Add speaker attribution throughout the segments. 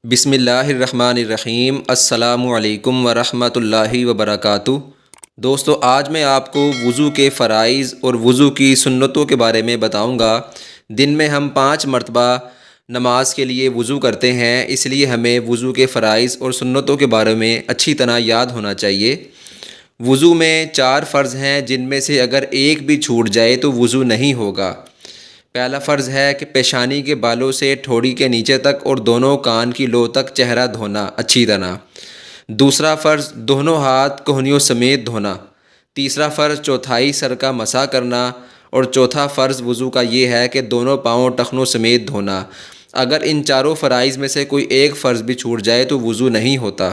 Speaker 1: بسم اللہ الرحمن الرحیم۔ السلام علیکم ورحمۃ اللہ وبرکاتہ۔ دوستو، آج میں آپ کو وضو کے فرائض اور وضو کی سنتوں کے بارے میں بتاؤں گا۔ دن میں ہم 5 مرتبہ نماز کے لیے وضو کرتے ہیں، اس لیے ہمیں وضو کے فرائض اور سنتوں کے بارے میں اچھی طرح یاد ہونا چاہیے۔ وضو میں 4 فرض ہیں، جن میں سے اگر ایک بھی چھوٹ جائے تو وضو نہیں ہوگا۔ پہلا فرض ہے کہ پیشانی کے بالوں سے ٹھوڑی کے نیچے تک اور دونوں کان کی لو تک چہرہ دھونا اچھی طرح۔ دوسرا فرض دونوں ہاتھ کہنیوں سمیت دھونا۔ تیسرا فرض چوتھائی سر کا مسح کرنا، اور چوتھا فرض وضو کا یہ ہے کہ دونوں پاؤں ٹخنوں سمیت دھونا۔ اگر ان چاروں فرائض میں سے کوئی ایک فرض بھی چھوٹ جائے تو وضو نہیں ہوتا،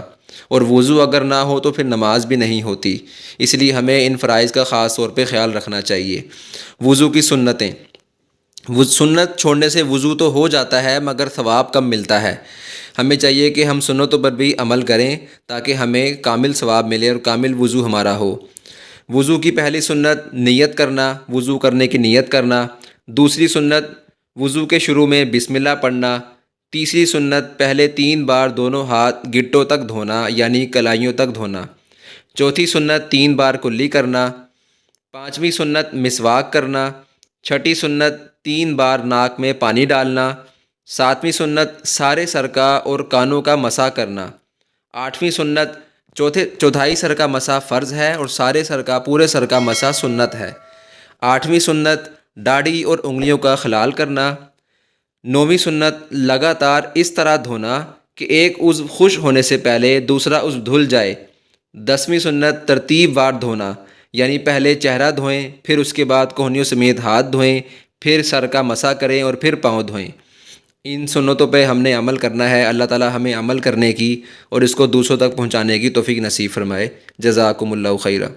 Speaker 1: اور وضو اگر نہ ہو تو پھر نماز بھی نہیں ہوتی۔ اس لیے ہمیں ان فرائض کا خاص طور پہ خیال رکھنا چاہیے۔ وضو کی سنتیں۔ سنت چھوڑنے سے وضو تو ہو جاتا ہے مگر ثواب کم ملتا ہے۔ ہمیں چاہیے کہ ہم سنتوں پر بھی عمل کریں تاکہ ہمیں کامل ثواب ملے اور کامل وضو ہمارا ہو۔ وضو کی پہلی سنت نیت کرنا، وضو کرنے کی نیت کرنا۔ دوسری سنت وضو کے شروع میں بسم اللہ پڑھنا۔ تیسری سنت پہلے 3 بار دونوں ہاتھ گٹوں تک دھونا یعنی کلائیوں تک دھونا۔ چوتھی سنت 3 بار کلی کرنا۔ پانچویں سنت مسواک کرنا۔ چھٹی سنت 3 بار ناک میں پانی ڈالنا۔ ساتویں سنت سارے سر کا اور کانوں کا مسح کرنا۔ آٹھویں سنت چوتھائی سر کا مسح فرض ہے اور سارے سر کا پورے سر کا مسح سنت ہے۔ آٹھویں سنت داڑھی اور انگلیوں کا خلال کرنا۔ نویں سنت لگاتار اس طرح دھونا کہ ایک عضو خشک ہونے سے پہلے دوسرا عضو دھل جائے۔ 10ویں سنت ترتیب وار دھونا، یعنی پہلے چہرہ دھوئیں، پھر اس کے بعد کہنیوں سمیت ہاتھ دھوئیں، پھر سر کا مسح کریں اور پھر پاؤں دھوئیں۔ ان سنتوں پہ ہم نے عمل کرنا ہے۔ اللہ تعالی ہمیں عمل کرنے کی اور اس کو دوسروں تک پہنچانے کی توفیق نصیب فرمائے۔ جزاکم اللہ خیرہ۔